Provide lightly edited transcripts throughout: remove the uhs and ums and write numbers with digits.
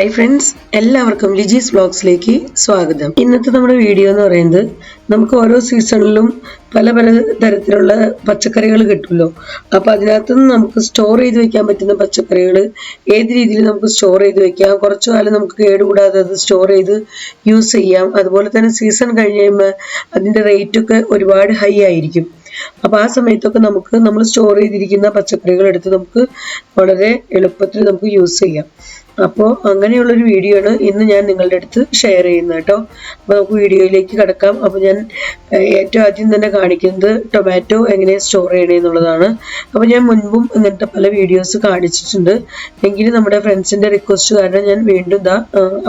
Hi friends, എല്ലാവർക്കും ലിജീസ് വ്ലോഗ്സിലേക്ക് സ്വാഗതം. ഇന്നത്തെ നമ്മുടെ വീഡിയോ എന്ന് പറയുന്നത് നമുക്ക് ഓരോ സീസണിലും പല തരത്തിലുള്ള പച്ചക്കറികൾ കിട്ടുമല്ലോ. അപ്പോൾ അതിനകത്ത് നിന്ന് നമുക്ക് സ്റ്റോർ ചെയ്ത് വെക്കാൻ പറ്റുന്ന പച്ചക്കറികൾ ഏത് രീതിയിൽ നമുക്ക് സ്റ്റോർ ചെയ്ത് വെക്കാം, കുറച്ചു കാലം നമുക്ക് കേടുകൂടാതെ അത് സ്റ്റോർ ചെയ്ത് യൂസ് ചെയ്യാം. അതുപോലെ തന്നെ സീസൺ കഴിഞ്ഞ് കഴിയുമ്പോൾ അതിൻ്റെ റേറ്റൊക്കെ ഒരുപാട് ഹൈ ആയിരിക്കും. അപ്പോൾ ആ സമയത്തൊക്കെ നമ്മൾ സ്റ്റോർ ചെയ്തിരിക്കുന്ന പച്ചക്കറികൾ എടുത്ത് നമുക്ക് വളരെ എളുപ്പത്തിൽ നമുക്ക് യൂസ് ചെയ്യാം. അപ്പോൾ അങ്ങനെയുള്ളൊരു വീഡിയോ ആണ് ഇന്ന് ഞാൻ നിങ്ങളുടെ അടുത്ത് ഷെയർ ചെയ്യുന്നത് കേട്ടോ. അപ്പോൾ നമുക്ക് വീഡിയോയിലേക്ക് കിടക്കാം. അപ്പോൾ ഞാൻ ഏറ്റവും ആദ്യം തന്നെ കാണിക്കുന്നത് ടൊമാറ്റോ എങ്ങനെ സ്റ്റോർ ചെയ്യണേ എന്നുള്ളതാണ്. അപ്പോൾ ഞാൻ മുൻപും ഇങ്ങനത്തെ പല വീഡിയോസ് കാണിച്ചിട്ടുണ്ട്, എങ്കിലും നമ്മുടെ ഫ്രണ്ട്സിൻ്റെ റിക്വസ്റ്റ് കാരണം ഞാൻ വീണ്ടും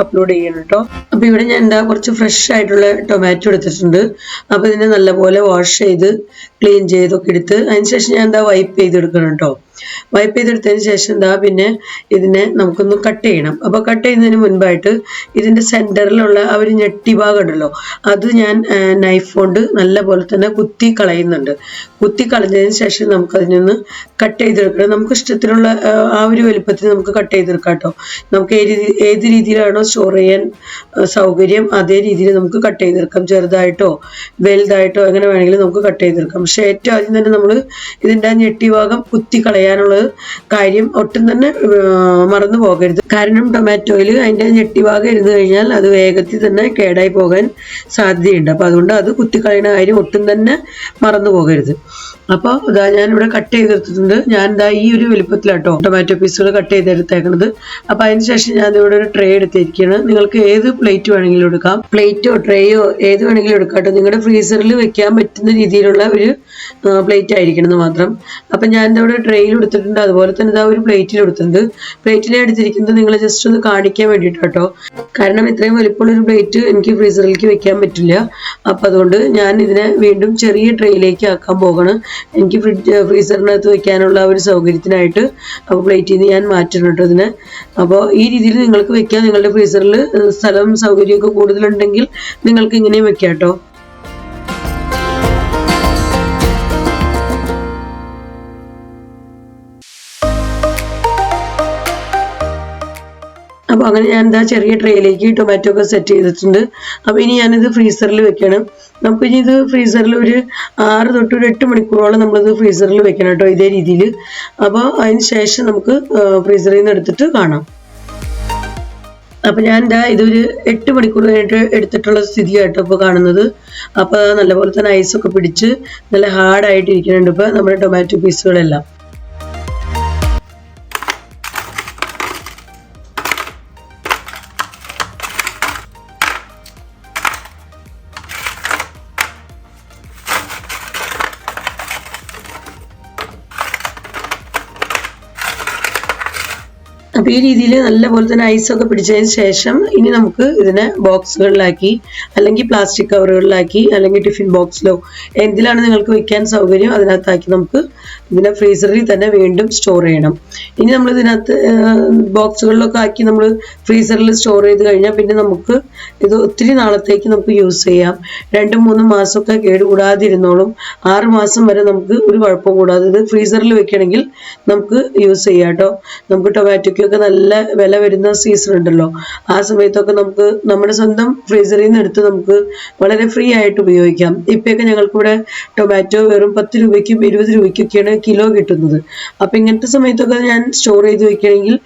അപ്ലോഡ് ചെയ്യണം കേട്ടോ. അപ്പോൾ ഇവിടെ ഞാൻ കുറച്ച് ഫ്രഷ് ആയിട്ടുള്ള ടൊമാറ്റോ എടുത്തിട്ടുണ്ട്. അപ്പോൾ ഇതിനെ നല്ലപോലെ വാഷ് ചെയ്ത് ക്ലീൻ ചെയ്തൊക്കെ എടുത്ത് അതിനുശേഷം ഞാൻ വൈപ്പ് ചെയ്തെടുക്കണം കേട്ടോ. വൈപ്പ് ചെയ്തെടുത്തതിന് ശേഷം പിന്നെ ഇതിനെ നമുക്കൊന്ന് കട്ട് ചെയ്യണം. അപ്പോൾ കട്ട് ചെയ്യുന്നതിന് മുൻപായിട്ട് ഇതിൻ്റെ സെൻറ്ററിലുള്ള ആ ഒരു ഞെട്ടി ഭാഗം ഉണ്ടല്ലോ, അത് ഞാൻ നൈഫ് കൊണ്ട് നല്ലപോലെ തന്നെ കുത്തി കളയുന്നുണ്ട്. കുത്തി കളഞ്ഞതിന് ശേഷം നമുക്കതിനൊന്ന് കട്ട് ചെയ്തെടുക്കണം. നമുക്ക് ഇഷ്ടത്തിനുള്ള ആ ഒരു വലുപ്പത്തിൽ നമുക്ക് കട്ട് ചെയ്തെടുക്കാം കേട്ടോ. നമുക്ക് ഏത് രീതിയിലാണോ സ്റ്റോർ ചെയ്യാൻ സൗകര്യം അതേ രീതിയിൽ നമുക്ക് കട്ട് ചെയ്തെടുക്കാം. ചെറുതായിട്ടോ വലുതായിട്ടോ എങ്ങനെ വേണമെങ്കിലും നമുക്ക് കട്ട് ചെയ്തെടുക്കാം. പക്ഷേ ഏറ്റവും ആദ്യം തന്നെ നമ്മൾ ഇതിൻ്റെ ആ ഞെട്ടി ഭാഗം കുത്തി കളയാനുള്ള കാര്യം ഒട്ടും തന്നെ മറന്നു പോകരുത്. കാരണം ടൊമാറ്റോയിൽ അതിൻ്റെ ഞെട്ടി ഭാഗം ഇരുന്ന് കഴിഞ്ഞാൽ അത് വേഗത്തിൽ തന്നെ കേടായി പോകാൻ സാധ്യതയുണ്ട്. അപ്പോൾ അതുകൊണ്ട് അത് കുത്തിക്കളയുന്ന കാര്യം ഒട്ടും തന്നെ മറന്നു പോകരുത്. അപ്പോൾ ഞാനിവിടെ കട്ട് ചെയ്തെടുത്തിട്ടുണ്ട്. ഞാൻ ഈ ഒരു വലുപ്പത്തിലാട്ടോ ടൊമാറ്റോ പീസുകൾ കട്ട് ചെയ്തെടുത്തേക്കണത്. അപ്പോൾ അതിന് ശേഷം ഞാൻ ഇവിടെ ഒരു ട്രേ എടുത്തിരിക്കുകയാണ്. നിങ്ങൾക്ക് ഏത് പ്ലേറ്റ് വേണമെങ്കിലും എടുക്കാം, പ്ലേറ്റോ ട്രേയോ ഏത് വേണമെങ്കിലും എടുക്കാം കേട്ടോ. നിങ്ങളുടെ ഫ്രീസറിൽ വെക്കാൻ പറ്റുന്ന രീതിയിലുള്ള ഒരു പ്ലേറ്റ് ആയിരിക്കണം എന്ന് മാത്രം. അപ്പം ഞാൻ ഇവിടെ ട്രേയിൽ എടുത്തിട്ടുണ്ട്, അതുപോലെ തന്നെ ഒരു പ്ലേറ്റിൽ എടുത്തിട്ടുണ്ട്. പ്ലേറ്റിലെ എടുത്തിരിക്കുന്നത് നിങ്ങൾ ജസ്റ്റ് ഒന്ന് കാണിക്കാൻ വേണ്ടിയിട്ട് കേട്ടോ. കാരണം ഇത്രയും വലിപ്പമുള്ളൊരു പ്ലേറ്റ് എനിക്ക് ഫ്രീസറിലേക്ക് വെക്കാൻ പറ്റില്ല. അപ്പം അതുകൊണ്ട് ഞാൻ ഇതിനെ വീണ്ടും ചെറിയ ട്രേയിലേക്ക് ആക്കാൻ പോകണം. എനിക്ക് ഫ്രീസറിനകത്ത് വെക്കാനുള്ള ഒരു സൗകര്യത്തിനായിട്ട്. അപ്പോൾ പ്ലേറ്റിൽ നിന്ന് ഞാൻ മാറ്റണം കേട്ടോ ഇതിനെ. അപ്പോൾ ഈ രീതിയിൽ നിങ്ങൾക്ക് വെക്കാം. നിങ്ങളുടെ ഫ്രീസറിൽ സ്ഥലം സൗകര്യമൊക്കെ കൂടുതലുണ്ടെങ്കിൽ നിങ്ങൾക്ക് ഇങ്ങനെയും വെക്കാം കേട്ടോ. അപ്പോൾ അങ്ങനെ ഞാൻ ചെറിയ ട്രേയിലേക്ക് ടൊമാറ്റോ ഒക്കെ സെറ്റ് ചെയ്തിട്ടുണ്ട്. അപ്പോൾ ഇനി ഞാനിത് ഫ്രീസറിൽ വെക്കണം. നമുക്കിനി ഇത് ഫ്രീസറിൽ ഒരു 6 തൊട്ട് ഒരു 8 മണിക്കൂറോളം നമ്മളിത് ഫ്രീസറിൽ വെക്കണം കേട്ടോ, ഇതേ രീതിയിൽ. അപ്പോൾ അതിന് ശേഷം നമുക്ക് ഫ്രീസറിൽ നിന്ന് എടുത്തിട്ട് കാണാം. അപ്പോൾ ഞാൻ ഇതൊരു 8 മണിക്കൂർ കഴിഞ്ഞിട്ട് എടുത്തിട്ടുള്ള സ്ഥിതിയായിട്ടോ ഇപ്പോൾ കാണുന്നത്. അപ്പോൾ നല്ലപോലെ തന്നെ ഐസൊക്കെ പിടിച്ച് നല്ല ഹാർഡായിട്ടിരിക്കുന്നുണ്ട് ഇപ്പോൾ നമ്മുടെ ടൊമാറ്റോ പീസുകളെല്ലാം. അപ്പോൾ ഈ രീതിയിൽ നല്ലപോലെ തന്നെ ഐസൊക്കെ പിടിച്ചതിന് ശേഷം ഇനി നമുക്ക് ഇതിനെ ബോക്സുകളിലാക്കി അല്ലെങ്കിൽ പ്ലാസ്റ്റിക് കവറുകളിലാക്കി അല്ലെങ്കിൽ ടിഫിൻ ബോക്സിലോ എന്തിലാണ് നിങ്ങൾക്ക് വെക്കാൻ സൗകര്യം അതിനകത്താക്കി നമുക്ക് ഇതിനെ ഫ്രീസറിൽ തന്നെ വീണ്ടും സ്റ്റോർ ചെയ്യണം. ഇനി നമ്മൾ ഇതിനകത്ത് ബോക്സുകളിലൊക്കെ ആക്കി നമ്മൾ ഫ്രീസറിൽ സ്റ്റോർ ചെയ്ത് കഴിഞ്ഞാൽ പിന്നെ നമുക്ക് ഇത് ഒത്തിരി നാളത്തേക്ക് നമുക്ക് യൂസ് ചെയ്യാം. 2-3 മാസമൊക്കെ കേടുകൂടാതെ ഇരുന്നോളും. 6 മാസം വരെ നമുക്ക് ഒരു കുഴപ്പം കൂടാതെ ഇത് ഫ്രീസറിൽ വെക്കണമെങ്കിൽ നമുക്ക് യൂസ് ചെയ്യാം കേട്ടോ. നമുക്ക് ടൊമാറ്റോയ്ക്ക് നല്ല വില വരുന്ന സീസൺ ഉണ്ടല്ലോ, ആ സമയത്തൊക്കെ നമുക്ക് നമ്മുടെ സ്വന്തം ഫ്രീസറിൽ നിന്ന് എടുത്ത് നമുക്ക് വളരെ ഫ്രീ ആയിട്ട് ഉപയോഗിക്കാം. ഇപ്പൊക്കെ ഞങ്ങൾക്കിവിടെ ടൊമാറ്റോ വെറും 10 രൂപയ്ക്കും 20 രൂപയ്ക്കൊക്കെയാണ് കിലോ കിട്ടുന്നത്. അപ്പം ഇങ്ങനത്തെ സമയത്തൊക്കെ ഞാൻ സ്റ്റോർ ചെയ്ത് വെക്കണമെങ്കിൽ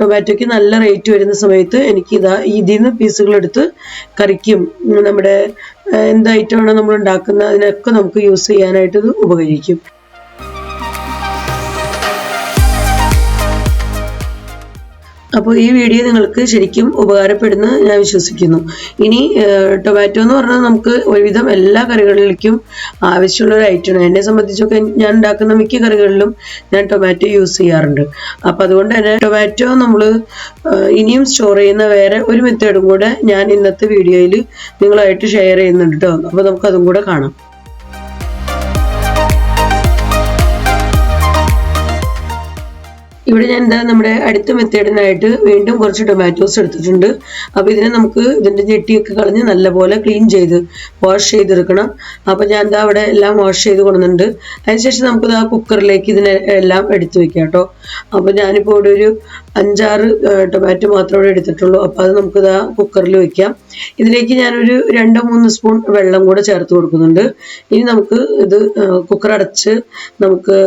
ടൊമാറ്റോയ്ക്ക് നല്ല റേറ്റ് വരുന്ന സമയത്ത് എനിക്ക് ഇതിൽ നിന്ന് പീസുകൾ എടുത്ത് കറിക്കും നമ്മുടെ എന്ത് ഐറ്റമാണോ നമ്മൾ ഉണ്ടാക്കുന്നത് അതിനൊക്കെ നമുക്ക് യൂസ് ചെയ്യാനായിട്ട് ഇത് ഉപകരിക്കും. അപ്പോൾ ഈ വീഡിയോ നിങ്ങൾക്ക് ശരിക്കും ഉപകാരപ്പെടുന്ന ഞാൻ വിശ്വസിക്കുന്നു. ഇനി ടൊമാറ്റോ എന്ന് പറഞ്ഞാൽ നമുക്ക് ഒരുവിധം എല്ലാ കറികളിലേക്കും ആവശ്യമുള്ള ഒരു ഐറ്റമാണ്. എന്നെ സംബന്ധിച്ചൊക്കെ ഞാൻ ഉണ്ടാക്കുന്ന മിക്ക കറികളിലും ഞാൻ ടൊമാറ്റോ യൂസ് ചെയ്യാറുണ്ട്. അപ്പോൾ അതുകൊണ്ട് തന്നെ ടൊമാറ്റോ നമ്മൾ ഇനിയും സ്റ്റോർ ചെയ്യുന്ന വേറെ ഒരു മെത്തേഡും കൂടെ ഞാൻ ഇന്നത്തെ വീഡിയോയിൽ നിങ്ങളായിട്ട് ഷെയർ ചെയ്യുന്നുണ്ട് കേട്ടോ. അപ്പോൾ നമുക്ക് അതും കൂടെ കാണാം. ഇവിടെ ഞാൻ നമ്മുടെ അടുത്ത മെത്തേഡിനായിട്ട് വീണ്ടും കുറച്ച് ടൊമാറ്റോസ് എടുത്തിട്ടുണ്ട്. അപ്പോൾ ഇതിനെ നമുക്ക് ഇതിൻ്റെ ഞെട്ടിയൊക്കെ കളഞ്ഞ് നല്ലപോലെ ക്ലീൻ ചെയ്ത് വാഷ് ചെയ്തെടുക്കണം. അപ്പോൾ ഞാൻ അവിടെ എല്ലാം വാഷ് ചെയ്ത് കൊടുക്കുന്നുണ്ട്. അതിനുശേഷം നമുക്കിത് ആ കുക്കറിലേക്ക് ഇതിനെ എല്ലാം എടുത്തു വെക്കാം കേട്ടോ. അപ്പോൾ ഞാനിപ്പോൾ ഇവിടെ ഒരു 5-6 ടൊമാറ്റോ മാത്രമേ ഇവിടെ എടുത്തിട്ടുള്ളൂ. അപ്പോൾ അത് നമുക്കിത് ആ കുക്കറിൽ വെക്കാം. ഇതിലേക്ക് ഞാനൊരു 2-3 സ്പൂൺ വെള്ളം കൂടെ ചേർത്ത് കൊടുക്കുന്നുണ്ട്. ഇനി നമുക്ക് ഇത് കുക്കർ അടച്ച് നമുക്ക്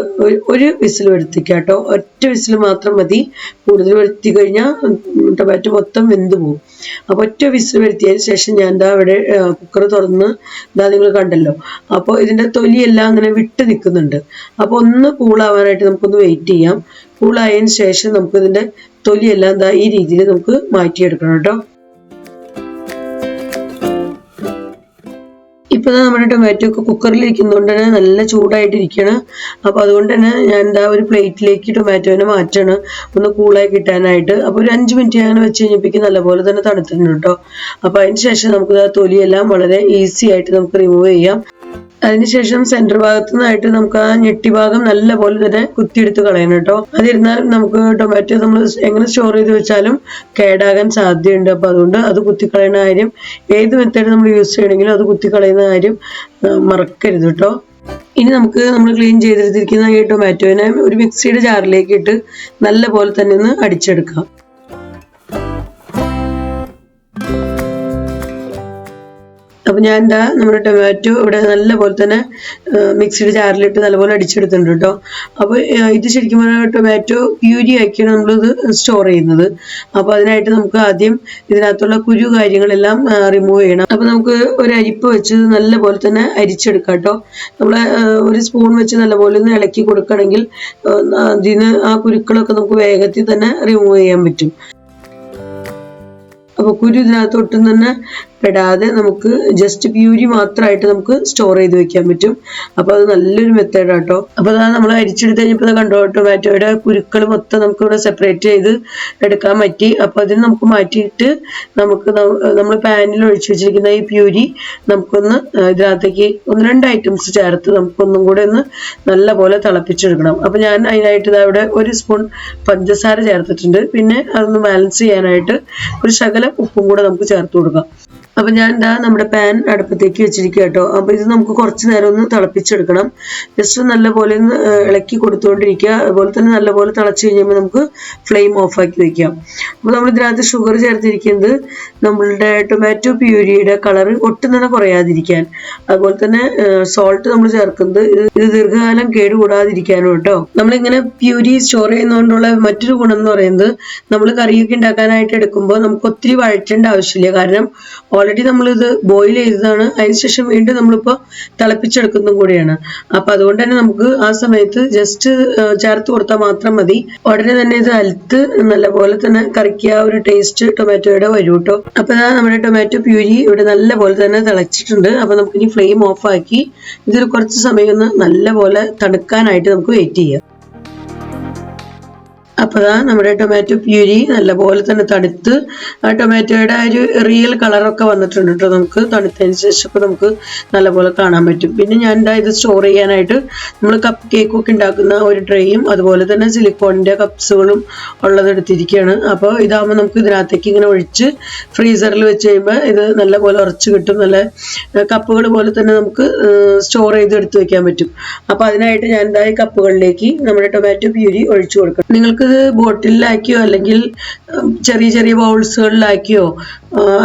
ഒരു വിസിൽ വരുത്തിക്കാം കേട്ടോ. ഒറ്റ വിസിൽ മാത്രം മതി. കൂടുതൽ വരുത്തി കഴിഞ്ഞാൽ ടൊമാറ്റോ മൊത്തം വെന്ത് പോകും. അപ്പോൾ ഒറ്റ വിസിൽ വരുത്തിയതിന് ശേഷം ഞാൻ ഇവിടെ കുക്കർ തുറന്ന് നിങ്ങൾ കണ്ടല്ലോ. അപ്പോൾ ഇതിൻ്റെ തൊലിയെല്ലാം അങ്ങനെ വിട്ട് നിൽക്കുന്നുണ്ട്. അപ്പോൾ ഒന്ന് കൂളാവാനായിട്ട് നമുക്കൊന്ന് വെയിറ്റ് ചെയ്യാം. കൂളായതിന് ശേഷം നമുക്കിതിൻ്റെ തൊലിയെല്ലാം ഈ രീതിയിൽ നമുക്ക് മാറ്റിയെടുക്കണം കേട്ടോ. ഇപ്പോൾ നമ്മുടെ ടൊമാറ്റോ ഒക്കെ കുക്കറിലിരിക്കുന്നതുകൊണ്ട് തന്നെ നല്ല ചൂടായിട്ടിരിക്കുകയാണ്. അപ്പോൾ അതുകൊണ്ട് തന്നെ ഞാൻ ഒരു പ്ലേറ്റിലേക്ക് ടൊമാറ്റോനെ മാറ്റാണ് ഒന്ന് കൂളായി കിട്ടാനായിട്ട്. അപ്പോൾ ഒരു 5 മിനിറ്റ് അങ്ങനെ വെച്ച് കഴിഞ്ഞപ്പോഴേക്കും നല്ലപോലെ തന്നെ തണുത്തിട്ടുണ്ട് കേട്ടോ. അപ്പോൾ അതിന് ശേഷം നമുക്ക് തൊലിയെല്ലാം വളരെ ഈസി ആയിട്ട് നമുക്ക് റിമൂവ് ചെയ്യാം. അതിനുശേഷം സെന്റർ ഭാഗത്തു നിന്നായിട്ട് നമുക്ക് ആ ഞെട്ടി ഭാഗം നല്ല പോലെ തന്നെ കുത്തിയെടുത്ത് കളയണം കേട്ടോ. അതിരുന്നാൽ നമുക്ക് ടൊമാറ്റോ നമ്മൾ എങ്ങനെ സ്റ്റോർ ചെയ്ത് വെച്ചാലും കേടാകാൻ സാധ്യതയുണ്ട്. അപ്പോൾ അതുകൊണ്ട് അത് കുത്തിക്കളയുന്ന കാര്യം, ഏത് മെത്തേഡ് നമ്മൾ യൂസ് ചെയ്യണമെങ്കിലും അത് കുത്തിക്കളയുന്ന കാര്യം മറക്കരുത് കേട്ടോ. ഇനി നമുക്ക് നമ്മൾ ക്ലീൻ ചെയ്തെടുത്തിരിക്കുന്ന ഈ ടൊമാറ്റോനെ ഒരു മിക്സിയുടെ ജാറിലേക്ക് ഇട്ട് നല്ല പോലെ തന്നെ ഒന്ന് അടിച്ചെടുക്കാം. അപ്പോൾ ഞാൻ നമ്മുടെ ടൊമാറ്റോ ഇവിടെ നല്ലപോലെ തന്നെ മിക്സിയുടെ ജാറിലിട്ട് നല്ലപോലെ അടിച്ചെടുത്തിട്ടുണ്ട് കേട്ടോ. അപ്പോൾ ഇത് ശരിക്കും പറഞ്ഞാൽ ടൊമാറ്റോ പ്യൂരി ആക്കിയാണ് നമ്മളിത് സ്റ്റോർ ചെയ്യുന്നത്. അപ്പോൾ അതിനായിട്ട് നമുക്ക് ആദ്യം ഇതിനകത്തുള്ള കുരു കാര്യങ്ങളെല്ലാം റിമൂവ് ചെയ്യണം. അപ്പോൾ നമുക്ക് ഒരു അരിപ്പ് വെച്ച് നല്ലപോലെ തന്നെ അരിച്ചെടുക്കാം കേട്ടോ. നമ്മൾ ഒരു സ്പൂൺ വെച്ച് നല്ലപോലെ ഒന്ന് ഇളക്കി കൊടുക്കുകയാണെങ്കിൽ അതിന് ആ കുരുക്കളൊക്കെ നമുക്ക് വേഗത്തിൽ തന്നെ റിമൂവ് ചെയ്യാൻ പറ്റും. അപ്പോൾ കുരു ഇതിനകത്ത് ഒട്ടും തന്നെ പെടാതെ നമുക്ക് ജസ്റ്റ് പ്യൂരി മാത്രമായിട്ട് നമുക്ക് സ്റ്റോർ ചെയ്ത് വെക്കാൻ പറ്റും. അപ്പോൾ അത് നല്ലൊരു മെത്തേഡ് കേട്ടോ. അപ്പോൾ അതാണ് നമ്മൾ അരിച്ചെടുത്ത് കഴിഞ്ഞപ്പോൾ കണ്ടോ ടൊമാറ്റോയുടെ കുരുക്കൾ മൊത്തം നമുക്ക് ഇവിടെ സെപ്പറേറ്റ് ചെയ്ത് എടുക്കാൻ പറ്റി. അപ്പോൾ അതിന് നമുക്ക് മാറ്റിയിട്ട് നമുക്ക് നമ്മൾ പാനിൽ ഒഴിച്ചു വെച്ചിരിക്കുന്ന ഈ പ്യൂരി നമുക്കൊന്ന് ഇതിനകത്തേക്ക് 1-2 ഐറ്റംസ് ചേർത്ത് നമുക്കൊന്നും കൂടെ ഒന്ന് നല്ല പോലെ തിളപ്പിച്ചെടുക്കണം. അപ്പോൾ ഞാൻ അതിനായിട്ട് ഇവിടെ 1 സ്പൂൺ പഞ്ചസാര ചേർത്തിട്ടുണ്ട്. പിന്നെ അതൊന്ന് ബാലൻസ് ചെയ്യാനായിട്ട് ഒരു ശകലം ഉപ്പും കൂടെ നമുക്ക് ചേർത്ത് കൊടുക്കാം. അപ്പോൾ ഞാൻ നമ്മുടെ പാൻ അടുപ്പത്തേക്ക് വെച്ചിരിക്കുക കേട്ടോ. അപ്പോൾ ഇത് നമുക്ക് കുറച്ച് നേരം ഒന്ന് തിളപ്പിച്ചെടുക്കണം. ജസ്റ്റ് നല്ലപോലെ ഒന്ന് ഇളക്കി കൊടുത്തുകൊണ്ടിരിക്കുക. അതുപോലെ തന്നെ നല്ലപോലെ തിളച്ച് കഴിയുമ്പോൾ നമുക്ക് ഫ്ലെയിം ഓഫാക്കി വെക്കാം. അപ്പോൾ നമ്മൾ ഇതിനകത്ത് ഷുഗർ ചേർത്തിരിക്കുന്നത് നമ്മളുടെ ടൊമാറ്റോ പ്യൂരിയുടെ കളർ ഒട്ടും തന്നെ കുറയാതിരിക്കാൻ, അതുപോലെ തന്നെ സോൾട്ട് നമ്മൾ ചേർക്കുന്നത് ഇത് ദീർഘകാലം കേടുകൂടാതിരിക്കാനും കേട്ടോ. നമ്മളിങ്ങനെ പ്യൂരി സ്റ്റോർ ചെയ്യുന്നതുകൊണ്ടുള്ള മറ്റൊരു ഗുണം എന്ന് പറയുന്നത് നമ്മൾ കറിയൊക്കെ ഉണ്ടാക്കാനായിട്ട് എടുക്കുമ്പോൾ നമുക്ക് ഒത്തിരി വഴറ്റേണ്ട ആവശ്യമില്ല. കാരണം ഓൾറെഡി നമ്മളിത് ബോയിൽ ചെയ്തതാണ്. അതിനുശേഷം വീണ്ടും നമ്മളിപ്പോൾ തിളപ്പിച്ചെടുക്കുന്നതും കൂടിയാണ്. അപ്പം അതുകൊണ്ട് തന്നെ നമുക്ക് ആ സമയത്ത് ജസ്റ്റ് ചേർത്ത് കൊടുത്താൽ മാത്രം മതി. ഉടനെ തന്നെ ഇത് അലുത്ത് നല്ലപോലെ തന്നെ കറിക്ക് ആ ഒരു ടേസ്റ്റ് ടൊമാറ്റോയുടെ വരും കേട്ടോ. അപ്പം നമ്മുടെ ടൊമാറ്റോ പ്യൂരി ഇവിടെ നല്ലപോലെ തന്നെ തിളച്ചിട്ടുണ്ട്. അപ്പം നമുക്കിനി ഫ്ലെയിം ഓഫാക്കി ഇതൊരു കുറച്ച് സമയം ഒന്ന് നല്ലപോലെ തണുക്കാനായിട്ട് നമുക്ക് വെയിറ്റ് ചെയ്യാം. അപ്പോൾ നമ്മുടെ ടൊമാറ്റോ പ്യൂരി നല്ലപോലെ തന്നെ തണുത്ത് ആ ടൊമാറ്റോയുടെ ആ ഒരു റിയൽ കളറൊക്കെ വന്നിട്ടുണ്ട് കേട്ടോ. നമുക്ക് തണുത്തതിന് ശേഷമൊക്കെ നമുക്ക് നല്ലപോലെ കാണാൻ പറ്റും. പിന്നെ ഞാൻ ഇത് സ്റ്റോർ ചെയ്യാനായിട്ട് നമ്മൾ കപ്പ് കേക്കൊക്കെ ഉണ്ടാക്കുന്ന ഒരു ട്രേയും അതുപോലെ തന്നെ സിലിക്കോണിൻ്റെ കപ്സുകളും ഉള്ളത് എടുത്തിരിക്കുകയാണ്. അപ്പോൾ ഇതാകുമ്പോൾ നമുക്ക് ഇതിനകത്തേക്ക് ഇങ്ങനെ ഒഴിച്ച് ഫ്രീസറിൽ വെച്ച് കഴിയുമ്പോൾ ഇത് നല്ലപോലെ ഉറച്ച് കിട്ടും. നല്ല കപ്പുകൾ പോലെ തന്നെ നമുക്ക് സ്റ്റോർ ചെയ്ത് എടുത്ത് വെക്കാൻ പറ്റും. അപ്പോൾ അതിനായിട്ട് ഞാൻ ഈ കപ്പുകളിലേക്ക് നമ്മുടെ ടൊമാറ്റോ പ്യൂരി ഒഴിച്ചു കൊടുക്കണം. നിങ്ങൾക്ക് ബോട്ടിലാക്കിയോ അല്ലെങ്കിൽ ചെറിയ ചെറിയ ബൗൾസുകളിലാക്കിയോ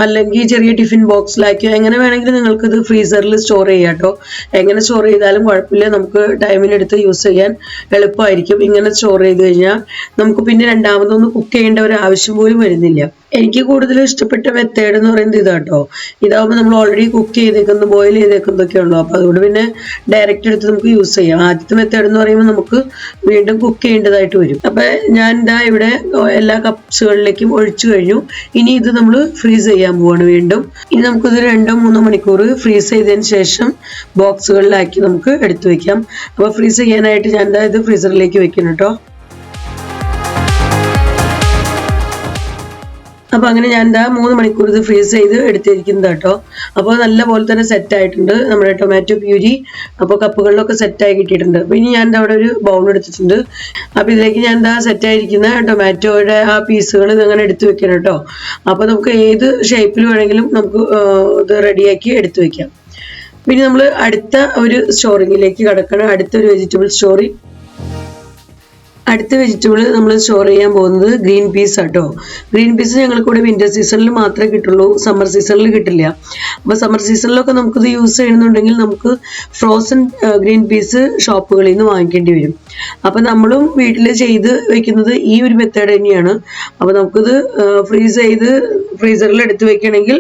അല്ലെങ്കിൽ ചെറിയ ടിഫിൻ ബോക്സിലാക്കിയോ എങ്ങനെ വേണമെങ്കിലും നിങ്ങൾക്കിത് ഫ്രീസറിൽ സ്റ്റോർ ചെയ്യാം കേട്ടോ. എങ്ങനെ സ്റ്റോർ ചെയ്താലും കുഴപ്പമില്ല. നമുക്ക് ടൈമിനെടുത്ത് യൂസ് ചെയ്യാൻ എളുപ്പമായിരിക്കും. ഇങ്ങനെ സ്റ്റോർ ചെയ്ത് കഴിഞ്ഞാൽ നമുക്ക് പിന്നെ രണ്ടാമതൊന്നും കുക്ക് ചെയ്യേണ്ട ഒരു ആവശ്യം പോലും വരുന്നില്ല. എനിക്ക് കൂടുതൽ ഇഷ്ടപ്പെട്ട മെത്തേഡ് എന്ന് പറയുന്നത് ഇതാട്ടോ. ഇതാവുമ്പോൾ നമ്മൾ ഓൾറെഡി കുക്ക് ചെയ്തേക്കുന്നു, ബോയിൽ ചെയ്തേക്കുന്നതൊക്കെ ഉള്ളൂ. അപ്പോൾ അതുകൊണ്ട് പിന്നെ ഡയറക്റ്റ് എടുത്ത് നമുക്ക് യൂസ് ചെയ്യാം. ആദ്യത്തെ മെത്തേഡ് എന്ന് പറയുമ്പോൾ നമുക്ക് വീണ്ടും കുക്ക് ചെയ്യേണ്ടതായിട്ട് വരും. അപ്പം ഞാൻ ഇതാ ഇവിടെ എല്ലാ കപ്സുകളിലേക്കും ഒഴിച്ചു കഴിഞ്ഞു. ഇനി ഇത് നമ്മൾ ഫ്രീസ് ചെയ്യാൻ പോവാണ് വീണ്ടും. ഇനി നമുക്കിത് 2-3 മണിക്കൂർ ഫ്രീസ് ചെയ്തതിന് ശേഷം ബോക്സുകളിലാക്കി നമുക്ക് എടുത്തു വെക്കാം. അപ്പോൾ ഫ്രീസ് ചെയ്യാനായിട്ട് ഞാൻ ഇത് ഫ്രീസറിലേക്ക് വെക്കണം കേട്ടോ. അപ്പോൾ അങ്ങനെ ഞാൻ 3 മണിക്കൂർ ഇത് ഫ്രീസ് ചെയ്ത് എടുത്തിരിക്കുന്നത് കേട്ടോ. അപ്പോൾ നല്ലപോലെ തന്നെ സെറ്റ് ആയിട്ടുണ്ട് നമ്മുടെ ടൊമാറ്റോ പ്യൂരി. അപ്പോൾ കപ്പുകളിലൊക്കെ സെറ്റായി കിട്ടിയിട്ടുണ്ട്. അപ്പോൾ ഇനി ഞാൻ അവിടെ ഒരു ബൗൾ എടുത്തിട്ടുണ്ട്. അപ്പോൾ ഇതിലേക്ക് ഞാൻ സെറ്റ് ആയിരിക്കുന്ന ടൊമാറ്റോയുടെ ആ പീസുകൾ അങ്ങനെ എടുത്തു വെക്കണം കേട്ടോ. അപ്പോൾ നമുക്ക് ഏത് ഷേപ്പിൽ വേണമെങ്കിലും നമുക്ക് ഇത് റെഡിയാക്കി എടുത്തു വെക്കാം. പിന്നെ നമ്മൾ അടുത്ത ഒരു സ്റ്റോറിങ്ങിലേക്ക് കടക്കണം. അടുത്തൊരു വെജിറ്റബിൾ സ്റ്റോറി. അടുത്ത വെജിറ്റബിൾ നമ്മൾ സ്റ്റോർ ചെയ്യാൻ പോകുന്നത് ഗ്രീൻ പീസ് ആട്ടോ. ഗ്രീൻ പീസ് ഞങ്ങൾക്കിവിടെ വിന്റർ സീസണിൽ മാത്രമേ കിട്ടുള്ളൂ, സമ്മർ സീസണിൽ കിട്ടില്ല. അപ്പോൾ സമ്മർ സീസണിലൊക്കെ നമുക്കിത് യൂസ് ചെയ്യണമെന്നുണ്ടെങ്കിൽ നമുക്ക് ഫ്രോസൺ ഗ്രീൻ പീസ് ഷോപ്പുകളിൽ നിന്ന് വാങ്ങിക്കേണ്ടി വരും. അപ്പോൾ നമ്മളും വീട്ടിൽ ചെയ്ത് വെക്കുന്നത് ഈ ഒരു മെത്തേഡ് തന്നെയാണ്. അപ്പോൾ നമുക്കിത് ഫ്രീസ് ചെയ്ത് ഫ്രീസറിൽ എടുത്ത് വെക്കണമെങ്കിൽ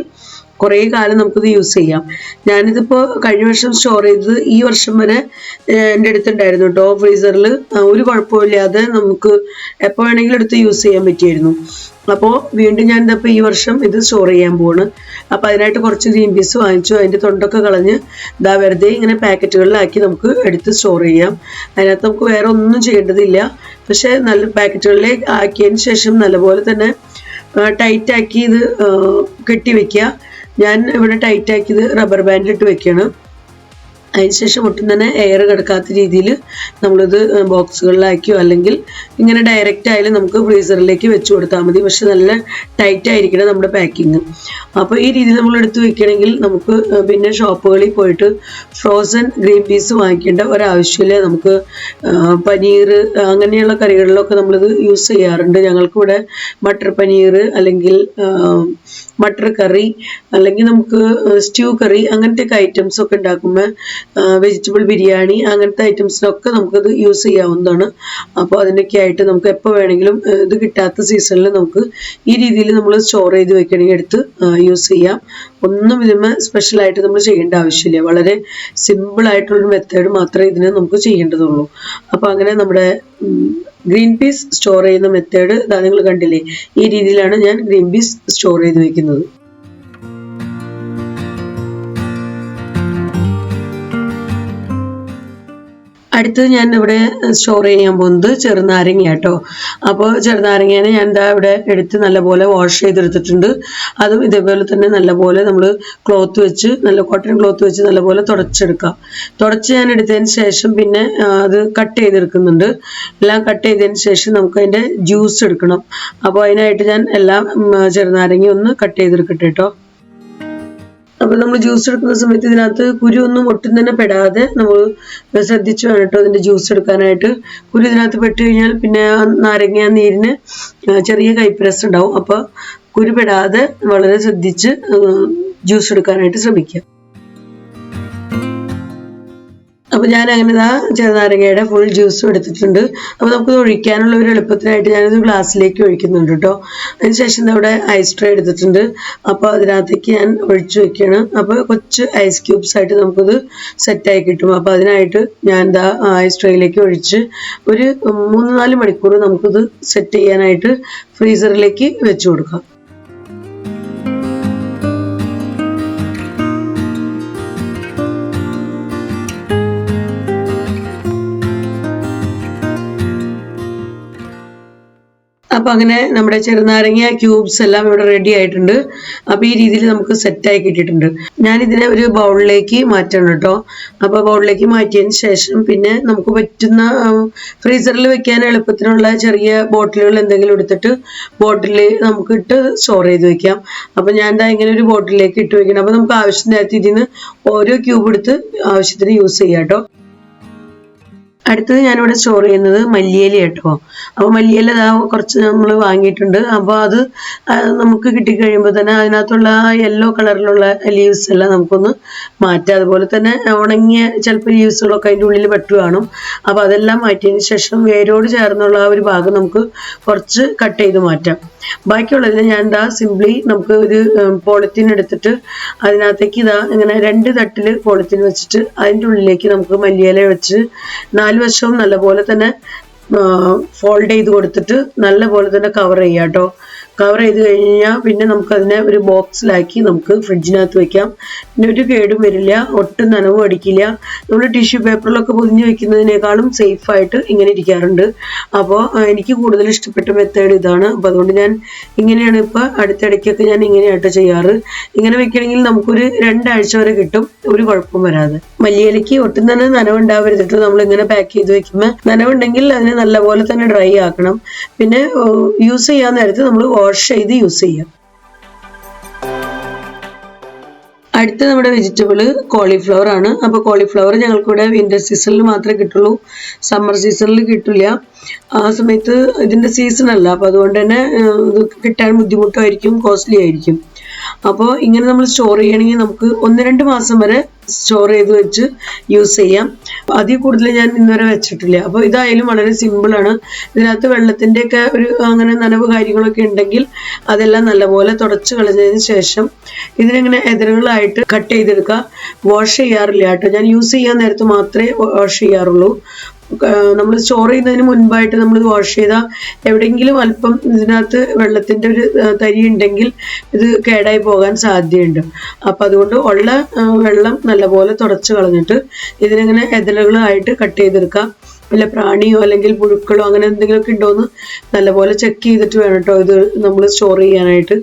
കുറേ കാലം നമുക്കിത് യൂസ് ചെയ്യാം. ഞാനിതിപ്പോൾ കഴിഞ്ഞ വർഷം സ്റ്റോർ ചെയ്തത് ഈ വർഷം വരെ എൻ്റെ അടുത്തുണ്ടായിരുന്നു കേട്ടോ. ഫ്രീസറിൽ ഒരു കുഴപ്പമില്ലാതെ നമുക്ക് എപ്പോൾ വേണമെങ്കിലും എടുത്ത് യൂസ് ചെയ്യാൻ പറ്റിയായിരുന്നു. അപ്പോൾ വീണ്ടും ഞാൻ ഈ വർഷം ഇത് സ്റ്റോർ ചെയ്യാൻ പോവാണ്. അപ്പോൾ അതിനായിട്ട് കുറച്ച് ഗ്രീൻ പീസ് വാങ്ങിച്ചു. അതിൻ്റെ തൊണ്ടൊക്കെ കളഞ്ഞ് വെറുതെ ഇങ്ങനെ പാക്കറ്റുകളിലാക്കി നമുക്ക് എടുത്ത് സ്റ്റോർ ചെയ്യാം. അതിനകത്ത് നമുക്ക് വേറെ ഒന്നും ചെയ്യേണ്ടതില്ല. പക്ഷേ നല്ല പാക്കറ്റുകളിലേക്ക് ആക്കിയതിന് ശേഷം നല്ലപോലെ തന്നെ ടൈറ്റാക്കി ഇത് കെട്ടി വയ്ക്കുക. ഞാൻ ഇവിടെ ടൈറ്റാക്കിയത് റബ്ബർ ബാൻഡ് ഇട്ട് വെക്കുകയാണ്. അതിനുശേഷം ഒട്ടും തന്നെ എയർ കിടക്കാത്ത രീതിയിൽ നമ്മളിത് ബോക്സുകളിലാക്കിയോ അല്ലെങ്കിൽ ഇങ്ങനെ ഡയറക്റ്റ് ആയാലും നമുക്ക് ഫ്രീസറിലേക്ക് വെച്ച് കൊടുത്താൽ മതി. പക്ഷെ നല്ല ടൈറ്റ് ആയിരിക്കണം നമ്മുടെ പാക്കിങ്. അപ്പോൾ ഈ രീതിയിൽ നമ്മൾ എടുത്ത് വെക്കണമെങ്കിൽ നമുക്ക് പിന്നെ ഷോപ്പുകളിൽ പോയിട്ട് ഫ്രോസൺ ഗ്രീൻ പീസ് വാങ്ങിക്കേണ്ട ഒരാവശ്യമില്ല. നമുക്ക് പനീർ അങ്ങനെയുള്ള കറികളിലൊക്കെ നമ്മളിത് യൂസ് ചെയ്യാറുണ്ട്. ഞങ്ങൾക്കിവിടെ മട്ടർ പനീർ അല്ലെങ്കിൽ മട്ടർ കറി അല്ലെങ്കിൽ നമുക്ക് സ്റ്റ്യൂ കറി അങ്ങനത്തെയൊക്കെ ഐറ്റംസ് ഒക്കെ ഉണ്ടാക്കുമ്പോൾ വെജിറ്റബിൾ ബിരിയാണി അങ്ങനത്തെ ഐറ്റംസിനൊക്കെ നമുക്കത് യൂസ് ചെയ്യാവുന്നതാണ്. അപ്പോൾ അതിനൊക്കെ ആയിട്ട് നമുക്ക് എപ്പോൾ വേണമെങ്കിലും ഇത് കിട്ടാത്ത സീസണിൽ നമുക്ക് ഈ രീതിയിൽ നമ്മൾ സ്റ്റോർ ചെയ്ത് വെക്കണമെങ്കിൽ എടുത്ത് യൂസ് ചെയ്യാം. ഒന്നും ഇതിന് സ്പെഷ്യലായിട്ട് നമ്മൾ ചെയ്യേണ്ട ആവശ്യമില്ല. വളരെ സിമ്പിളായിട്ടുള്ളൊരു മെത്തേഡ് മാത്രമേ ഇതിന് നമുക്ക് ചെയ്യേണ്ടതുള്ളൂ. അപ്പോൾ അങ്ങനെ നമ്മുടെ ഗ്രീൻ പീസ് സ്റ്റോർ ചെയ്യുന്ന മെത്തേഡ് നിങ്ങൾ കണ്ടില്ലേ, ഈ രീതിയിലാണ് ഞാൻ ഗ്രീൻ പീസ് സ്റ്റോർ ചെയ്ത് വെക്കുന്നത്. അടുത്തത് ഞാൻ ഇവിടെ സ്റ്റോർ ചെയ്യാൻ പോകുന്നത് ചെറുനാരങ്ങ കേട്ടോ. അപ്പോൾ ചെറുനാരങ്ങേനെ ഞാൻ ഇവിടെ എടുത്ത് നല്ലപോലെ വാഷ് ചെയ്തെടുത്തിട്ടുണ്ട്. അതും ഇതേപോലെ തന്നെ നല്ലപോലെ നമ്മൾ ക്ലോത്ത് വെച്ച് നല്ല കോട്ടൺ ക്ലോത്ത് വെച്ച് നല്ലപോലെ തുടച്ചെടുക്കാം. തുടച്ച് ഞാൻ എടുത്തതിന് ശേഷം പിന്നെ അത് കട്ട് ചെയ്തെടുക്കുന്നുണ്ട്. എല്ലാം കട്ട് ചെയ്തതിന് ശേഷം നമുക്ക് അതിൻ്റെ ജ്യൂസ് എടുക്കണം. അപ്പോൾ അതിനായിട്ട് ഞാൻ എല്ലാം ചെറുനാരങ്ങ ഒന്ന് കട്ട് ചെയ്തെടുക്കട്ടെ കേട്ടോ. അപ്പോൾ നമ്മൾ ജ്യൂസ് എടുക്കുന്ന സമയത്ത് ഇതിനകത്ത് കുരു ഒന്നും ഒട്ടും തന്നെ പെടാതെ നമ്മൾ ശ്രദ്ധിച്ചു വേണം കേട്ടോ അതിൻ്റെ ജ്യൂസ് എടുക്കാനായിട്ട്. കുരു ഇതിനകത്ത് പെട്ട് കഴിഞ്ഞാൽ പിന്നെ നാരങ്ങ നീരിന് ചെറിയ കയ്പ്പ് ഉണ്ടാവും. അപ്പോൾ കുരു പെടാതെ വളരെ ശ്രദ്ധിച്ച് ജ്യൂസ് എടുക്കാനായിട്ട് ശ്രമിക്കുക. അപ്പോൾ ഞാൻ അങ്ങനെ ചെറുനാരങ്ങയുടെ ഫുൾ ജ്യൂസും എടുത്തിട്ടുണ്ട്. അപ്പോൾ നമുക്കിത് ഒഴിക്കാനുള്ള ഒരു എളുപ്പത്തിനായിട്ട് ഞാനിത് ഗ്ലാസ്സിലേക്ക് ഒഴിക്കുന്നുണ്ട് കേട്ടോ. അതിനുശേഷം ഇവിടെ ഐസ് ട്രേ എടുത്തിട്ടുണ്ട്. അപ്പോൾ അതിനകത്തേക്ക് ഞാൻ ഒഴിച്ചു വെക്കുകയാണ്. അപ്പോൾ കുറച്ച് ഐസ് ക്യൂബ്സ് ആയിട്ട് നമുക്കിത് സെറ്റായി കിട്ടും. അപ്പോൾ അതിനായിട്ട് ഞാൻ ഐസ് ട്രേയിലേക്ക് ഒഴിച്ച് ഒരു 3-4 മണിക്കൂർ നമുക്കിത് സെറ്റ് ചെയ്യാനായിട്ട് ഫ്രീസറിലേക്ക് വെച്ച് കൊടുക്കാം. അപ്പോൾ അങ്ങനെ നമ്മുടെ ചെറുനാരങ്ങ ക്യൂബ്സ് എല്ലാം ഇവിടെ റെഡി ആയിട്ടുണ്ട്. അപ്പോൾ ഈ രീതിയിൽ നമുക്ക് സെറ്റായി കിട്ടിയിട്ടുണ്ട്. ഞാനിതിനെ ഒരു ബൗളിലേക്ക് മാറ്റണം കേട്ടോ. അപ്പോൾ ബൗളിലേക്ക് മാറ്റിയതിന് ശേഷം പിന്നെ നമുക്ക് പറ്റുന്ന ഫ്രീസറിൽ വെക്കാൻ എളുപ്പത്തിനുള്ള ചെറിയ ബോട്ടിലുകൾ എന്തെങ്കിലും എടുത്തിട്ട് ബോട്ടിലിൽ നമുക്ക് ഇട്ട് സ്റ്റോർ ചെയ്ത് വെക്കാം. അപ്പോൾ ഞാൻ ഇങ്ങനെ ഒരു ബോട്ടിലേക്ക് ഇട്ട് വെക്കണം. അപ്പോൾ നമുക്ക് ആവശ്യത്തിനകത്ത് ഇതിന് ഓരോ ക്യൂബ് എടുത്ത് ആവശ്യത്തിന് യൂസ് ചെയ്യാം കേട്ടോ. അടുത്തത് ഞാനിവിടെ സ്റ്റോർ ചെയ്യുന്നത് മല്ലിയില കേട്ടോ. അപ്പോൾ മല്ലിയില കുറച്ച് നമ്മൾ വാങ്ങിയിട്ടുണ്ട്. അപ്പോൾ അത് നമുക്ക് കിട്ടിക്കഴിയുമ്പോൾ തന്നെ അതിനകത്തുള്ള ആ യെല്ലോ കളറിലുള്ള ലീവ്സ് എല്ലാം നമുക്കൊന്ന് മാറ്റാം. അതുപോലെ തന്നെ ഉണങ്ങിയ ചിലപ്പോൾ ലീവ്സുകളൊക്കെ അതിൻ്റെ ഉള്ളിൽ പെട്ടു കാണും. അപ്പോൾ അതെല്ലാം മാറ്റിയതിന് ശേഷം വേരോട് ചേർന്നുള്ള ആ ഒരു ഭാഗം നമുക്ക് കുറച്ച് കട്ട് ചെയ്ത് മാറ്റാം. ബാക്കിയുള്ളതിന് ഞാൻ സിംപ്ലി നമുക്ക് ഒരു പോളിത്തീൻ എടുത്തിട്ട് അതിനകത്തേക്ക് ഇങ്ങനെ 2 തട്ടിൽ പോളിത്തീൻ വെച്ചിട്ട് അതിൻ്റെ ഉള്ളിലേക്ക് നമുക്ക് മല്ലിയില വെച്ച് 4 വശവും നല്ലപോലെ തന്നെ ഫോൾഡ് ചെയ്ത് കൊടുത്തിട്ട് നല്ലപോലെ തന്നെ കവർ ചെയ്യാം കേട്ടോ. കവർ ചെയ്ത് കഴിഞ്ഞാൽ പിന്നെ നമുക്കതിനെ ഒരു ബോക്സിലാക്കി നമുക്ക് ഫ്രിഡ്ജിനകത്ത് വെക്കാം. പിന്നെ ഒരു കേടും വരില്ല, ഒട്ടും നനവും അടിക്കില്ല. നമ്മൾ ടിഷ്യൂ പേപ്പറിലൊക്കെ പൊതിഞ്ഞ് വെക്കുന്നതിനേക്കാളും സേഫായിട്ട് ഇങ്ങനെ ഇരിക്കാറുണ്ട്. അപ്പോൾ എനിക്ക് കൂടുതൽ ഇഷ്ടപ്പെട്ട മെത്തേഡ് ഇതാണ്. അപ്പോൾ അതുകൊണ്ട് ഞാൻ ഇങ്ങനെയാണ് ഇപ്പോൾ അടുത്തിടയ്ക്കൊക്കെ ഞാൻ ഇങ്ങനെയായിട്ട് ചെയ്യാറ്. ഇങ്ങനെ വെക്കണമെങ്കിൽ നമുക്കൊരു 2 ആഴ്ച വരെ കിട്ടും, ഒരു കുഴപ്പം വരാതെ. മല്ലിയിലയ്ക്ക് ഒട്ടും തന്നെ നനവുണ്ടാവരുതിട്ട് നമ്മളിങ്ങനെ പാക്ക് ചെയ്ത് വെക്കുമ്പോൾ നനവുണ്ടെങ്കിൽ അതിനെ നല്ലപോലെ തന്നെ ഡ്രൈ ആക്കണം. പിന്നെ യൂസ് ചെയ്യാൻ നേരത്ത് നമ്മൾ വാഷ് ചെയ്ത് യൂസ് ചെയ്യാം. അടുത്ത നമ്മുടെ വെജിറ്റബിൾ കോളിഫ്ലവർ ആണ്. അപ്പോൾ കോളിഫ്ലവർ ഞങ്ങൾക്കിവിടെ വിന്റർ സീസണിൽ മാത്രമേ കിട്ടുള്ളൂ, സമ്മർ സീസണിൽ കിട്ടില്ല. ആ സമയത്ത് ഇതിൻ്റെ സീസൺ അല്ല. അപ്പോൾ അതുകൊണ്ട് തന്നെ ഇത് കിട്ടാൻ ബുദ്ധിമുട്ടായിരിക്കും, കോസ്റ്റ്ലി ആയിരിക്കും. അപ്പോൾ ഇങ്ങനെ നമ്മൾ സ്റ്റോർ ചെയ്യണമെങ്കിൽ നമുക്ക് 1-2 മാസം വരെ സ്റ്റോർ ചെയ്ത് വെച്ച് യൂസ് ചെയ്യാം. അതിൽ കൂടുതൽ ഞാൻ ഇന്നുവരെ വെച്ചിട്ടില്ല. അപ്പോൾ ഇതായാലും വളരെ സിമ്പിളാണ്. ഇതിനകത്ത് വെള്ളത്തിൻ്റെയൊക്കെ ഒരു അങ്ങനെ നനവ് കാര്യങ്ങളൊക്കെ ഉണ്ടെങ്കിൽ അതെല്ലാം നല്ലപോലെ തുടച്ച് കളഞ്ഞതിന് ശേഷം ഇതിനെങ്ങനെ എതിരുകളായിട്ട് കട്ട് ചെയ്തെടുക്കുക. വാഷ് ചെയ്യാറില്ല കേട്ടോ, ഞാൻ യൂസ് ചെയ്യാൻ നേരത്ത് മാത്രമേ വാഷ് ചെയ്യാറുള്ളൂ. നമ്മൾ സ്റ്റോർ ചെയ്യുന്നതിന് മുൻപായിട്ട് നമ്മൾ വാഷ് ചെയ്താൽ എവിടെയെങ്കിലും അല്പം ഇതിനകത്ത് വെള്ളത്തിൻ്റെ ഒരു തരി ഉണ്ടെങ്കിൽ ഇത് കേടായി പോകാൻ സാധ്യതയുണ്ട്. അപ്പം അതുകൊണ്ട് ഉള്ള വെള്ളം നല്ലപോലെ തുടച്ച് കളഞ്ഞിട്ട് ഇതിനെങ്ങനെ എതളുകളായിട്ട് കട്ട് ചെയ്തെടുക്കാം. വല്ല പ്രാണിയോ അല്ലെങ്കിൽ പുഴുക്കളോ അങ്ങനെ എന്തെങ്കിലുമൊക്കെ ഉണ്ടോയെന്ന് നല്ലപോലെ ചെക്ക് ചെയ്തിട്ട് വേണം കേട്ടോ ഇത് നമ്മൾ സ്റ്റോർ ചെയ്യാനായിട്ട്.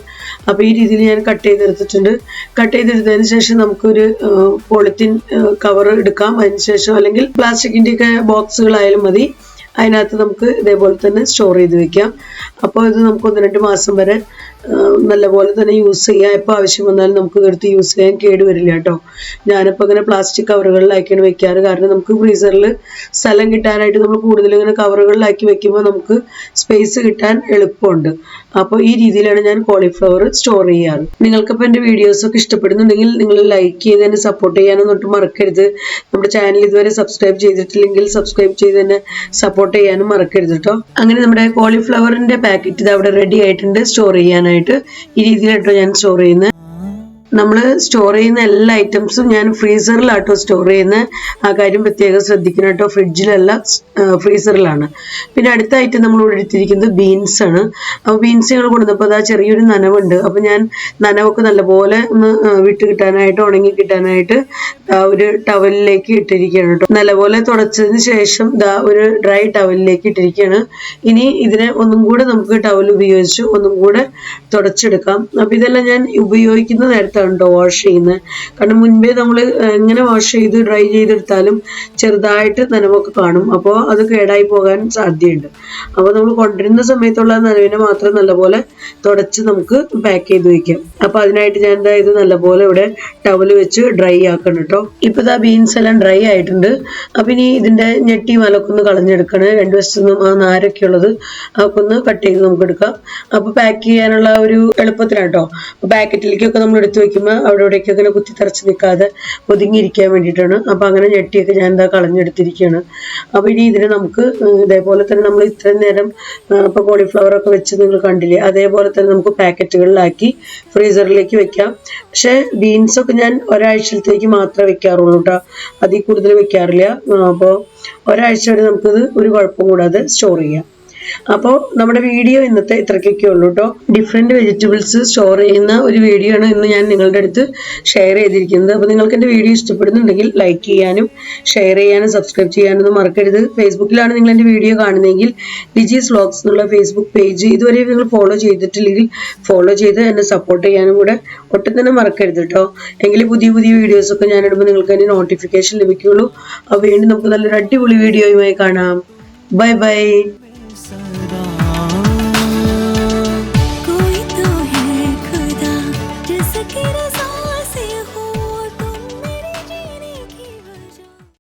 അപ്പോൾ ഈ രീതിയിൽ ഞാൻ കട്ട് ചെയ്തെടുത്തിട്ടുണ്ട്. കട്ട് ചെയ്തെടുത്തതിന് ശേഷം നമുക്കൊരു പോളിത്തീൻ കവർ എടുക്കാം. അതിന് ശേഷം അല്ലെങ്കിൽ പ്ലാസ്റ്റിക്കിൻ്റെയൊക്കെ ബോക്സുകളായാലും മതി, അതിനകത്ത് നമുക്ക് ഇതേപോലെ തന്നെ സ്റ്റോർ ചെയ്ത് വെക്കാം. അപ്പോൾ ഇത് നമുക്ക് 1-2 മാസം വരെ നല്ലപോലെ തന്നെ യൂസ് ചെയ്യാം. എപ്പോൾ ആവശ്യം വന്നാലും നമുക്ക് ഇതെടുത്ത് യൂസ് ചെയ്യാൻ കേടുവരില്ല കേട്ടോ. ഞാനിപ്പോൾ ഇങ്ങനെ പ്ലാസ്റ്റിക് കവറുകളിലാക്കിയാണ് വെക്കാറ്. കാരണം നമുക്ക് ഫ്രീസറിൽ സ്ഥലം കിട്ടാനായിട്ട് നമ്മൾ കൂടുതൽ ഇങ്ങനെ കവറുകളിലാക്കി വെക്കുമ്പോൾ നമുക്ക് സ്പേസ് കിട്ടാൻ എളുപ്പമുണ്ട്. അപ്പോൾ ഈ രീതിയിലാണ് ഞാൻ കോളിഫ്ലവർ സ്റ്റോർ ചെയ്യാറ്. നിങ്ങൾക്കിപ്പോൾ എൻ്റെ വീഡിയോസൊക്കെ ഇഷ്ടപ്പെടുന്നുണ്ടെങ്കിൽ നിങ്ങൾ ലൈക്ക് ചെയ്ത് തന്നെ സപ്പോർട്ട് ചെയ്യാനൊന്നും ഒട്ടും മറക്കരുത്. നമ്മുടെ ചാനൽ ഇതുവരെ സബ്സ്ക്രൈബ് ചെയ്തിട്ടില്ലെങ്കിൽ സബ്സ്ക്രൈബ് ചെയ്ത് തന്നെ സപ്പോർട്ട് ചെയ്യാനും മറക്കരുത് കേട്ടോ. അങ്ങനെ നമ്മുടെ കോളിഫ്ലവറിൻ്റെ പാക്കറ്റ് ഇത് അവിടെ റെഡി ആയിട്ടുണ്ട് സ്റ്റോർ ചെയ്യാനായിട്ട്. ഈ രീതിയിലാട്ടോ ഞാൻ സ്റ്റോർ ചെയ്യുന്നത്. നമ്മൾ സ്റ്റോർ ചെയ്യുന്ന എല്ലാ ഐറ്റംസും ഞാൻ ഫ്രീസറിലാട്ടോ സ്റ്റോർ ചെയ്യുന്നത്. ആ കാര്യം പ്രത്യേകം ശ്രദ്ധിക്കണം കേട്ടോ, ഫ്രിഡ്ജിലല്ല ഫ്രീസറിലാണ്. പിന്നെ അടുത്ത ഐറ്റം നമ്മളിവിടെ എടുത്തിരിക്കുന്നത് ബീൻസ് ആണ്. അപ്പോൾ ബീൻസ് ഞങ്ങൾ കൊണ്ടുവന്നപ്പോൾ അതാ ചെറിയൊരു നനവുണ്ട്. അപ്പോൾ ഞാൻ നനവൊക്കെ നല്ലപോലെ ഒന്ന് വിട്ട് കിട്ടാനായിട്ട് ഉണങ്ങി കിട്ടാനായിട്ട് ഒരു ടവലിലേക്ക് ഇട്ടിരിക്കുകയാണ് കേട്ടോ. നല്ലപോലെ തുടച്ചതിന് ശേഷം ഒരു ഡ്രൈ ടവലിലേക്ക് ഇട്ടിരിക്കുകയാണ്. ഇനി ഇതിനെ ഒന്നും കൂടെ നമുക്ക് ടവൽ ഉപയോഗിച്ച് ഒന്നും കൂടെ തുടച്ചെടുക്കാം. അപ്പോൾ ഇതെല്ലാം ഞാൻ ഉപയോഗിക്കുന്ന നേരത്തെ വാഷ് ചെയ്യുന്നത്. കാരണം മുൻപേ നമ്മൾ എങ്ങനെ വാഷ് ചെയ്ത് ഡ്രൈ ചെയ്തെടുത്താലും ചെറുതായിട്ട് നനവൊക്കെ കാണും. അപ്പോൾ അത് കേടായി പോകാൻ സാധ്യതയുണ്ട്. അപ്പോൾ നമ്മൾ കൊണ്ടുവരുന്ന സമയത്തുള്ള നനവിനെ മാത്രം നല്ലപോലെ തുടച്ച് നമുക്ക് പാക്ക് ചെയ്ത് വയ്ക്കാം. അപ്പോൾ അതിനായിട്ട് ഞാൻ ഇത് നല്ലപോലെ ഇവിടെ ടവൽ വെച്ച് ഡ്രൈ ആക്കണം കേട്ടോ. ഇപ്പോൾ ഇതാ ബീൻസ് എല്ലാം ഡ്രൈ ആയിട്ടുണ്ട്. അപ്പം ഇനി ഇതിൻ്റെ ഞെട്ടി മലൊക്കെ ഒന്ന് കളഞ്ഞെടുക്കണം. 2 വശത്തുനിന്നും ആ നാരൊക്കെ ഉള്ളത് അതൊക്കെ ഒന്ന് കട്ട് ചെയ്ത് നമുക്ക് എടുക്കാം. അപ്പോൾ പാക്ക് ചെയ്യാനുള്ള ഒരു എളുപ്പത്തിലാണ് കേട്ടോ. അപ്പോൾ പാക്കറ്റിലേക്കൊക്കെ നമ്മൾ എടുത്ത് വെക്കുമ്പോൾ അവിടെ ഇവിടേക്കൊക്കെ ഇങ്ങനെ കുത്തിത്തറച്ച് നിൽക്കാതെ ഒതുങ്ങിയിരിക്കാൻ വേണ്ടിയിട്ടാണ്. അപ്പോൾ അങ്ങനെ ഞെട്ടിയൊക്കെ ഞാൻ കളഞ്ഞെടുത്തിരിക്കുകയാണ്. അപ്പോൾ ഇനി ഇതിനെ നമുക്ക് ഇതേപോലെ തന്നെ നമ്മൾ ഇത്രയും നേരം ഇപ്പോൾ കോളിഫ്ലവറൊക്കെ വെച്ച് നിങ്ങൾ കണ്ടില്ലേ, അതേപോലെ തന്നെ നമുക്ക് പാക്കറ്റുകളിലാക്കി ഫ്രീസറിലേക്ക് വെക്കാം. പക്ഷേ ബീൻസൊക്കെ ഞാൻ ഒരാഴ്ചത്തേക്ക് മാത്രമേ വെക്കാറുള്ളൂ കേട്ടോ, അതിൽ കൂടുതൽ വെക്കാറില്ല. അപ്പോൾ ഒരാഴ്ച വരെ നമുക്കിത് ഒരു കുഴപ്പം കൂടാതെ സ്റ്റോർ ചെയ്യാം. അപ്പോൾ നമ്മുടെ വീഡിയോ ഇന്നത്തെ ഇത്രയ്ക്കൊക്കെ ഉള്ളൂ കേട്ടോ. ഡിഫറെൻറ്റ് വെജിറ്റബിൾസ് സ്റ്റോർ ചെയ്യുന്ന ഒരു വീഡിയോ ആണ് ഇന്ന് ഞാൻ നിങ്ങളുടെ അടുത്ത് ഷെയർ ചെയ്തിരിക്കുന്നത്. അപ്പോൾ നിങ്ങൾക്ക് എൻ്റെ വീഡിയോ ഇഷ്ടപ്പെടുന്നുണ്ടെങ്കിൽ ലൈക്ക് ചെയ്യാനും ഷെയർ ചെയ്യാനും സബ്സ്ക്രൈബ് ചെയ്യാനൊന്നും മറക്കരുത്. ഫേസ്ബുക്കിലാണ് നിങ്ങൾ എൻ്റെ വീഡിയോ കാണുന്നതെങ്കിൽ ലിജീസ് വ്ലോഗ്സ് എന്നുള്ള ഫേസ്ബുക്ക് പേജ് ഇതുവരെ നിങ്ങൾ ഫോളോ ചെയ്തിട്ടില്ലെങ്കിൽ ഫോളോ ചെയ്ത് എന്നെ സപ്പോർട്ട് ചെയ്യാനും കൂടെ ഒട്ടും തന്നെ മറക്കരുത് കേട്ടോ. എങ്കിൽ പുതിയ പുതിയ വീഡിയോസൊക്കെ ഞാനിടുമ്പോൾ നിങ്ങൾക്ക് അതിന് നോട്ടിഫിക്കേഷൻ ലഭിക്കുകയുള്ളൂ. അപ്പോൾ വീണ്ടും നമുക്ക് നല്ലൊരു അടിപൊളി വീഡിയോയുമായി കാണാം. Bye bye.